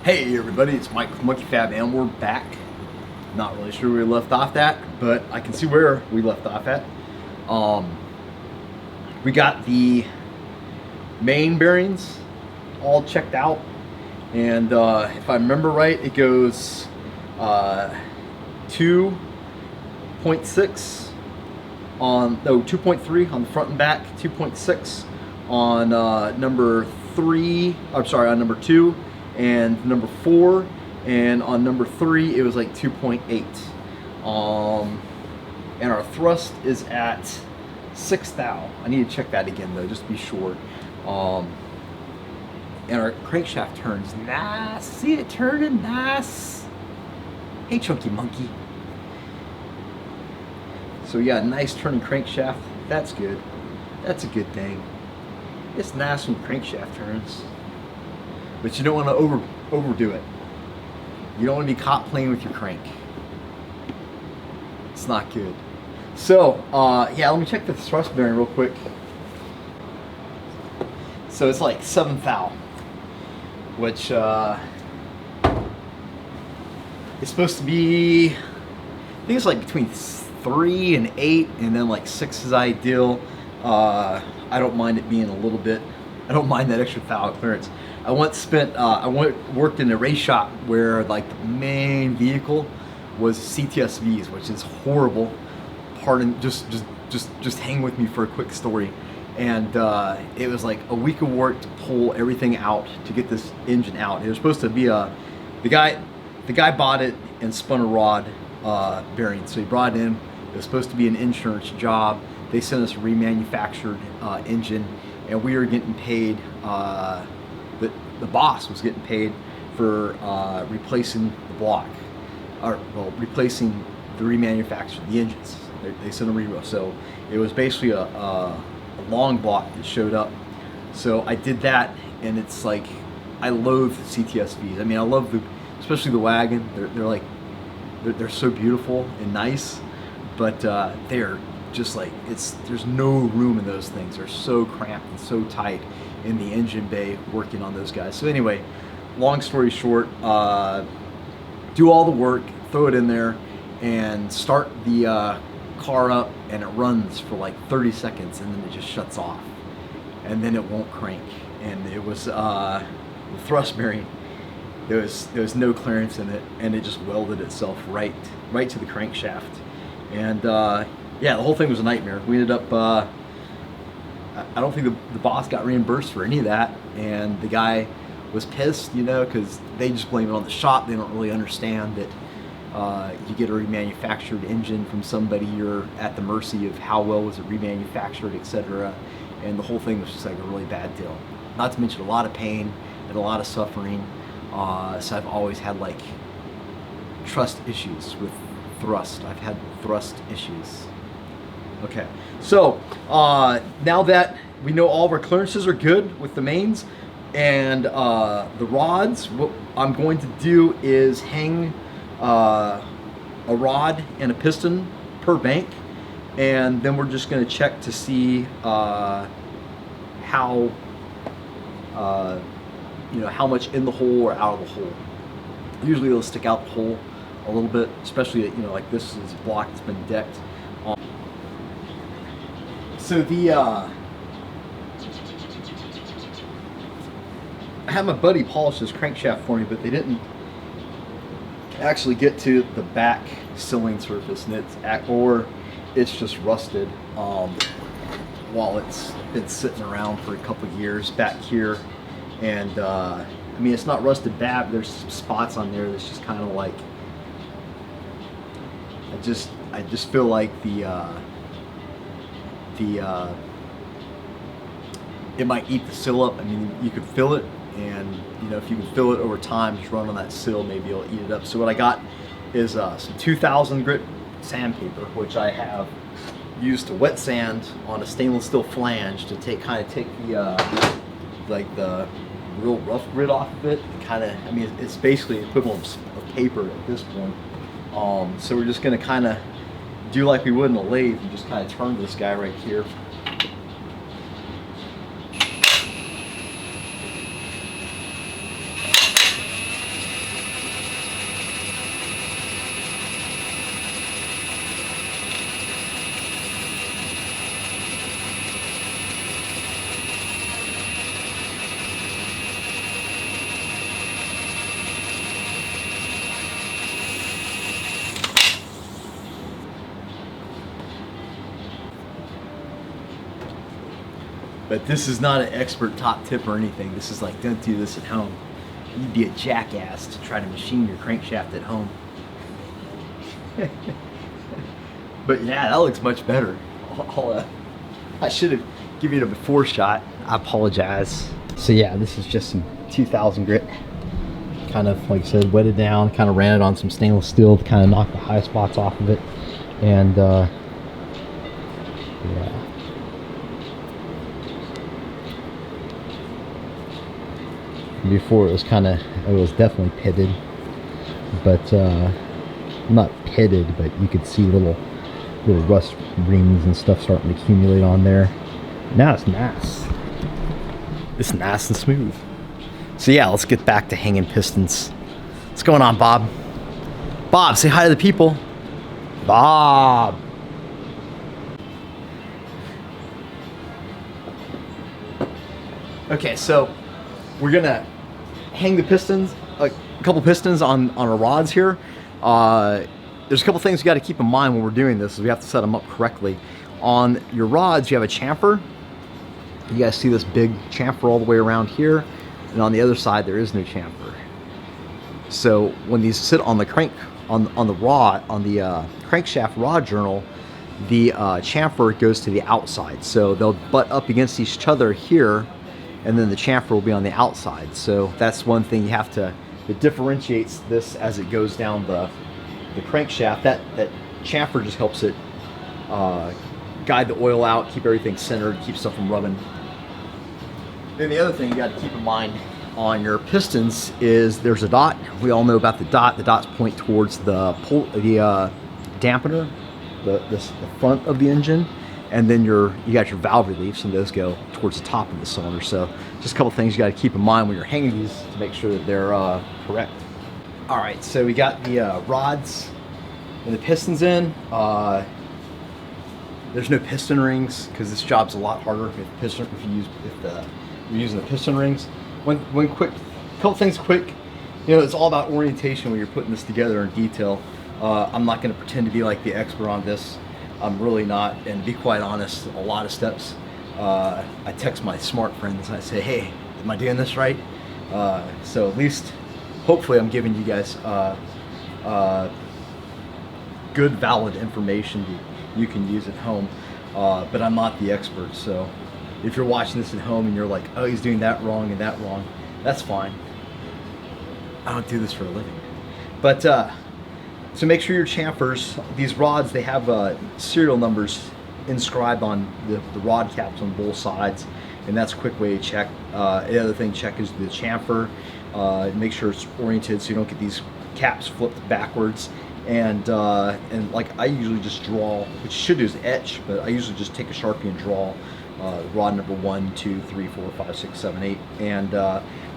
Hey everybody, it's Mike with Monkey Fab and we're back. Not really sure where we left off at, but I can see where we left off at. We got the main bearings all checked out, and if I remember right, it goes 2.6 on, no, 2.3 on the front and back, 2.6 on number 3, I'm sorry, on number 2 and number 4, and on number 3 it was like 2.8. And our thrust is at 6 thou. I need to check that again though, just to be sure. And our crankshaft turns nice. See it turning nice. Hey chunky monkey. So yeah, nice turning crankshaft. That's good. That's a good thing. It's nice when crankshaft turns, but you don't want to overdo it. You don't want to be caught playing with your crank. It's not good. So yeah, let me check the thrust bearing real quick. So it's like 7 thou, which it's supposed to be, I think it's like between 3 and 8, and then like 6 is ideal. I don't mind it being a little bit, I don't mind that extra thou clearance. I once worked in a race shop where like the main vehicle was CTSVs, which is horrible. Pardon, just hang with me for a quick story. And it was like a week of work to pull everything out to get this engine out. It was supposed to be the guy bought it and spun a rod bearing, so he brought it in. It was supposed to be an insurance job. They sent us a remanufactured engine, and we were getting paid. The boss was getting paid for replacing the block, or well, replacing the remanufactured the engines. They sent a re. So it was basically a long block that showed up. So I did that, and it's like I loathe the CTSVs. I mean, I love especially the wagon. They're so beautiful and nice, but they're just like, there's no room in those things. They're so cramped and so tight in the engine bay working on those guys. So anyway, long story short, do all the work, throw it in there, and start the car up, and it runs for like 30 seconds, and then it just shuts off, and then it won't crank. And it was the thrust bearing, there was no clearance in it, and it just welded itself right to the crankshaft. And yeah, the whole thing was a nightmare. We ended up, I don't think the boss got reimbursed for any of that, and the guy was pissed, you know, because they just blame it on the shop. They don't really understand that you get a remanufactured engine from somebody, you're at the mercy of how well was it remanufactured, etc. And the whole thing was just like a really bad deal. Not to mention a lot of pain and a lot of suffering. So I've always had like trust issues with thrust. I've had thrust issues. Okay, so now that we know all of our clearances are good with the mains and the rods, what I'm going to do is hang a rod and a piston per bank, and then we're just going to check to see how you know, how much in the hole or out of the hole. Usually they'll stick out the hole a little bit, especially, you know, like this is a block that's been decked. So the I had my buddy polish this crankshaft for me, but they didn't actually get to the back sealing surface, and it's just rusted while it's been sitting around for a couple of years back here. And I mean, it's not rusted bad, but there's some spots on there that's just kind of like, I just feel like it might eat the sill up. I mean, you could fill it, and you know, if you can fill it over time, just run on that sill, maybe it'll eat it up. So what I got is some 2000 grit sandpaper, which I have used to wet sand on a stainless steel flange to take the like the real rough grit off of it. I mean, it's basically the equivalent of paper at this point. So we're just gonna kind of do like we would in a lathe and just kind of turn this guy right here. But this is not an expert top tip or anything. This is like, don't do this at home. You'd be a jackass to try to machine your crankshaft at home. But yeah, that looks much better. I should have given it a before shot. I apologize. So yeah, this is just some 2000 grit. Kind of, like I said, wetted down, kind of ran it on some stainless steel to kind of knock the high spots off of it. And yeah. Before it was definitely pitted, but not pitted, but you could see little rust rings and stuff starting to accumulate on there. Now it's nice. It's nice and smooth. So yeah, let's get back to hanging pistons. What's going on, Bob? Bob, say hi to the people. Bob. Okay, so we're gonna hang the pistons, like a couple pistons on our rods here. There's a couple things you got to keep in mind when we're doing this. Is we have to set them up correctly. On your rods, you have a chamfer. You guys see this big chamfer all the way around here, and on the other side there is no chamfer. So when these sit on the crankshaft rod journal, the chamfer goes to the outside. So they'll butt up against each other here, and then the chamfer will be on the outside. So that's one thing you have to, that differentiates this as it goes down the crankshaft. That chamfer just helps it guide the oil out, keep everything centered, keep stuff from rubbing. Then the other thing you got to keep in mind on your pistons is there's a dot. We all know about the dot. The dots point towards the dampener, the front of the engine, and then you got your valve reliefs, and those go towards the top of the cylinder. So just a couple things you got to keep in mind when you're hanging these to make sure that they're correct. All right, so we got the rods and the pistons in. There's no piston rings because this job's a lot harder if you're using the piston rings. Couple things quick. You know, it's all about orientation when you're putting this together in detail. I'm not going to pretend to be like the expert on this. I'm really not, and to be quite honest, a lot of steps. I text my smart friends and I say, hey, am I doing this right? So at least, hopefully I'm giving you guys good, valid information you can use at home, but I'm not the expert. So if you're watching this at home and you're like, oh, he's doing that wrong and that wrong, that's fine. I don't do this for a living. But so make sure your chamfers, these rods, they have serial numbers inscribed on the rod caps on both sides, and that's a quick way to check. The other thing to check is the chamfer. Make sure it's oriented so you don't get these caps flipped backwards. And like I usually just draw, which you should do is etch, but I usually just take a Sharpie and draw rod number 1, 2, 3, 4, 5, 6, 7, 8. And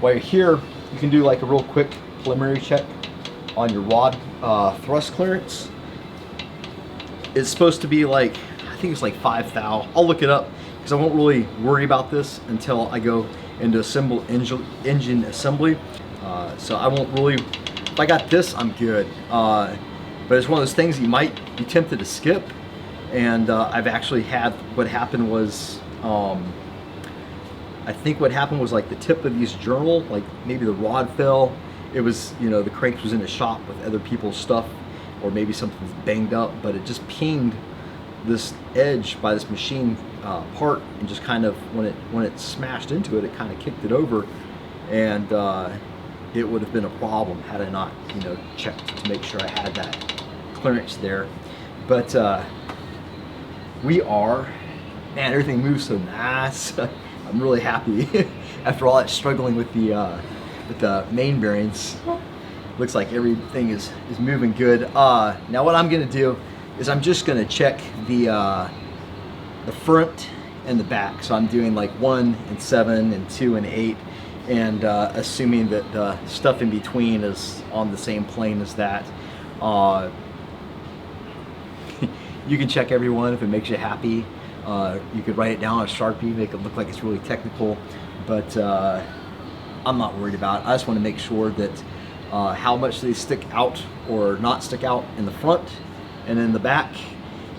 while you're here, you can do like a real quick preliminary check on your rod thrust clearance. It's supposed to be like, I think it's like 5 thou. I'll look it up because I won't really worry about this until I go into engine assembly. So I won't really, if I got this, I'm good. But it's one of those things you might be tempted to skip. And I've actually had, what happened was, I think what happened was like the tip of these journal, like maybe the rod fell. It was, you know, the crank was in a shop with other people's stuff, or maybe something's banged up, but it just pinged this edge by this machine part, and just kind of, when it smashed into it, it kind of kicked it over, and it would have been a problem had I not, you know, checked to make sure I had that clearance there. But we are, man, everything moves so nice. I'm really happy after all that struggling with the main bearings. Looks like everything is moving good. Now what I'm gonna do is I'm just gonna check the front and the back. So I'm doing like 1 and 7 and 2 and 8, and assuming that the stuff in between is on the same plane as that. You can check every one if it makes you happy. You could write it down on a Sharpie, make it look like it's really technical, but I'm not worried about it. I just want to make sure that how much they stick out or not stick out in the front and in the back.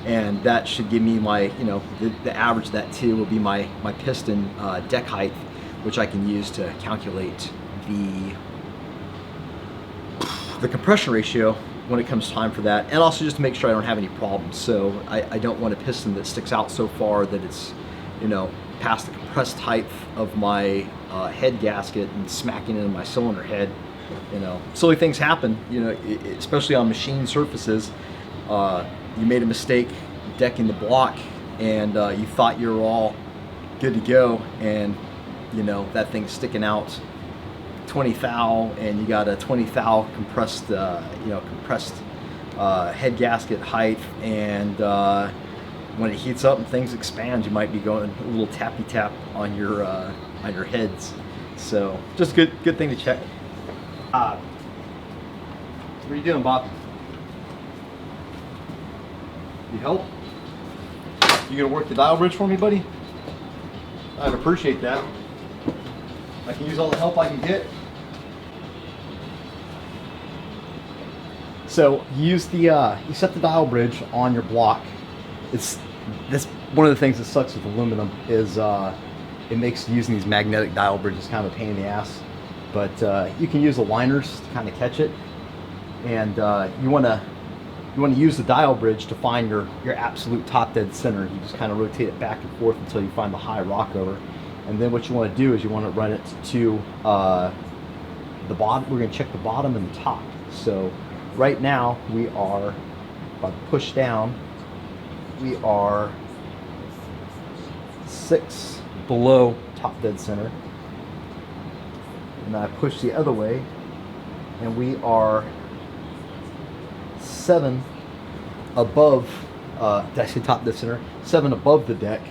and that should give me my, you know, the average of that too will be my piston deck height, which I can use to calculate the compression ratio when it comes time for that, and also just to make sure I don't have any problems. So I don't want a piston that sticks out so far that it's, you know, past the compressed height of my head gasket and smacking into my cylinder head. You know, silly things happen, you know, especially on machine surfaces. You made a mistake decking the block, and you thought you were all good to go, and you know that thing's sticking out 20 thou, and you got a 20 thou compressed, compressed head gasket height, and when it heats up and things expand, you might be going a little tappy tap on your heads. So just good thing to check. What are you doing, Bob? You help? You gonna work the dial bridge for me, buddy? I'd appreciate that. I can use all the help I can get. So you set the dial bridge on your block. That's one of the things that sucks with aluminum is it makes using these magnetic dial bridges kind of a pain in the ass. But you can use the liners to kind of catch it, and you want to use the dial bridge to find your absolute top dead center. You just kind of rotate it back and forth until you find the high rockover, and then what you want to do is you want to run it to the bottom. We're going to check the bottom and the top. So right now we are, if I push down, we are 6 below top dead center. And I push the other way, and we are 7 above, did I say top dead center? 7 above the deck,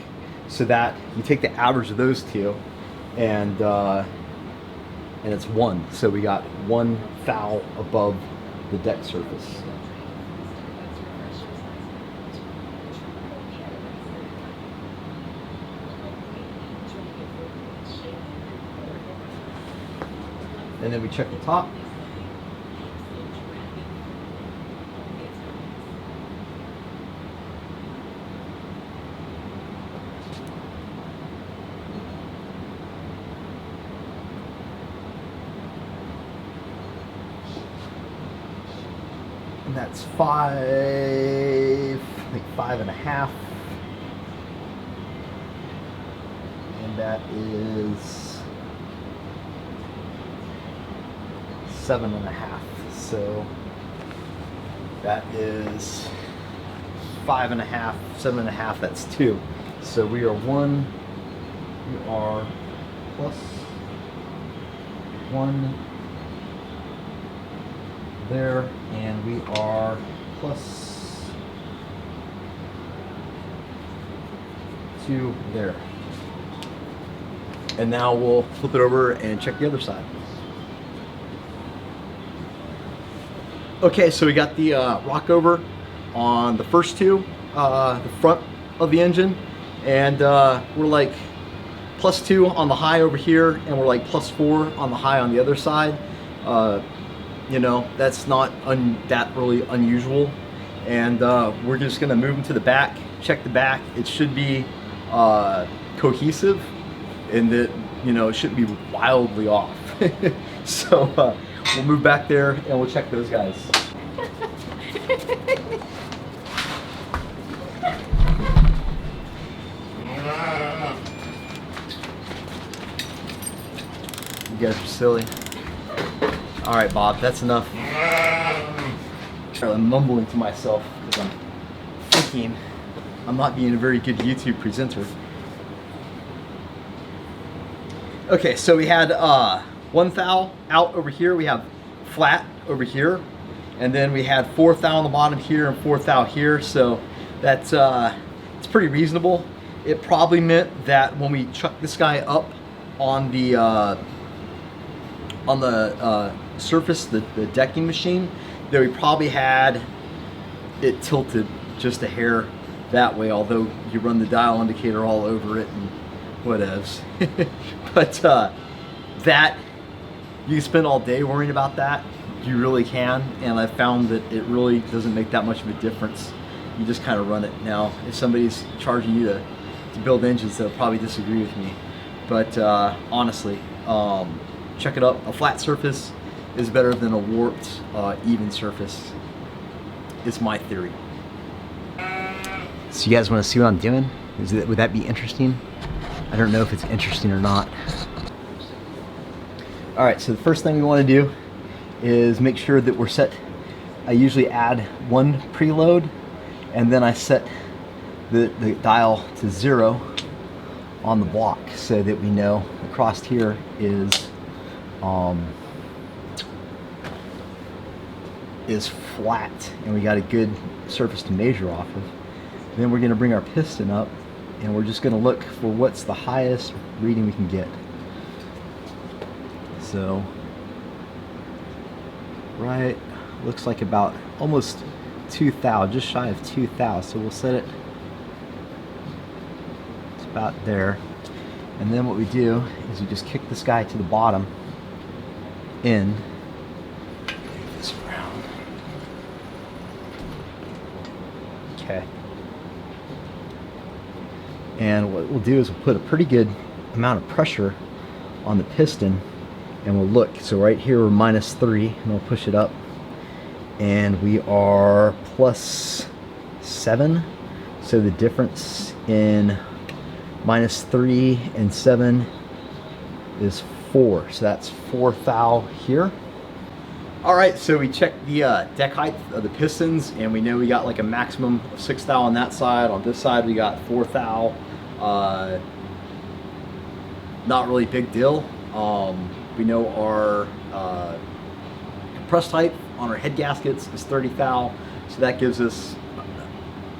so that you take the average of those two, and it's 1. So we got 1 thou above the deck surface. And then we check the top. And that's 5, I think 5.5. And that is 7.5. So that is 5.5, 7.5. That's 2. So we are plus 1 there, and we are plus 2 there. And now we'll flip it over and check the other side. Okay, so we got the rockover on the first two, the front of the engine, and we're like +2 on the high over here, and we're like +4 on the high on the other side. You know, that's not that really unusual. And we're just gonna move them to the back, check the back. It should be cohesive, and that, you know, it shouldn't be wildly off. So we'll move back there and we'll check those guys. You guys are silly. All right, Bob, that's enough. I'm mumbling to myself because I'm thinking I'm not being a very good YouTube presenter. Okay, so we had 1 thou out over here. We have flat over here, and then we had 4 thou on the bottom here and 4 thou here. So that's it's pretty reasonable. It probably meant that when we chucked this guy up on the surface, the decking machine, that we probably had it tilted just a hair that way, although you run the dial indicator all over it and whatevs. But that, you can spend all day worrying about that. You really can, and I found that it really doesn't make that much of a difference. you just kind of run it. Now, if somebody's charging you to build engines, they'll probably disagree with me. But honestly, check it up. A flat surface is better than a warped, even surface. It's my theory. So you guys want to see what I'm doing? Would that be interesting? I don't know if it's interesting or not. All right, so the first thing we want to do is make sure that we're set. I usually add one preload, and then I set the dial to 0 on the block so that we know across here is flat, and we got a good surface to measure off of. And then we're going to bring our piston up, and we're just going to look for what's the highest reading we can get. So right, looks like about almost 2 thou, just shy of 2 thou. So we'll set it, it's about there. And then what we do is we just kick this guy to the bottom in. This around. Okay. And what we'll do is we'll put a pretty good amount of pressure on the piston, and we'll look. So right here we're -3, and we'll push it up, and we are +7. So the difference in -3 and 7 is 4. So that's 4 thou here. All right, so we checked the deck height of the pistons, and we know we got like a maximum of 6 thou on that side. On this side we got 4 thou. Not really big deal. We know our compressed height on our head gaskets is 30 thou, so that gives us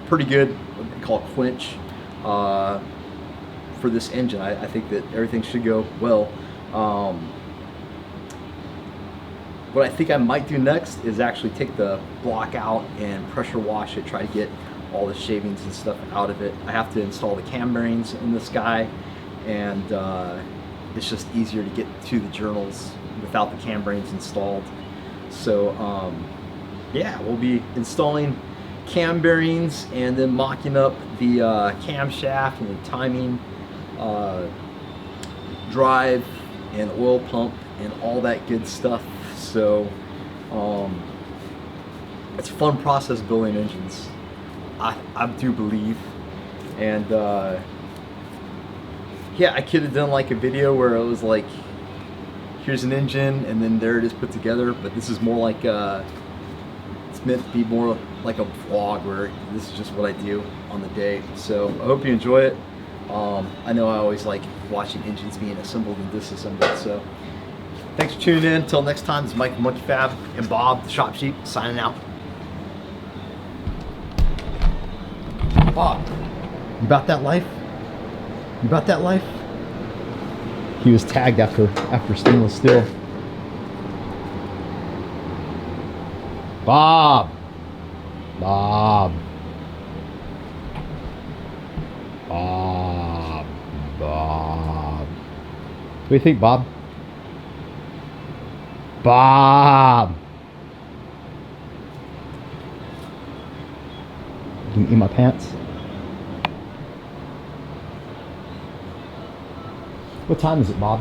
pretty good, what they call quench, for this engine. I think that everything should go well. What I think I might do next is actually take the block out and pressure wash it, try to get all the shavings and stuff out of it. I have to install the cam bearings in this guy, and it's just easier to get to the journals without the cam bearings installed. So yeah, we'll be installing cam bearings and then mocking up the camshaft and the timing drive and oil pump and all that good stuff. So it's a fun process building engines, I do believe. And yeah, I could have done like a video where it was like, here's an engine and then there it is put together, but this is more like it's meant to be more like a vlog where this is just what I do on the day. So I hope you enjoy it. I know I always like watching engines being assembled and disassembled. So thanks for tuning in. Until next time, this is Mike from Monkey Fab and Bob, the Shop Sheep, signing out. Bob, you about that life? You about that life? He was tagged after stainless steel. Bob. Bob. Bob. Bob. What do you think, Bob? Bob. You can eat my pants. What time is it, Bob?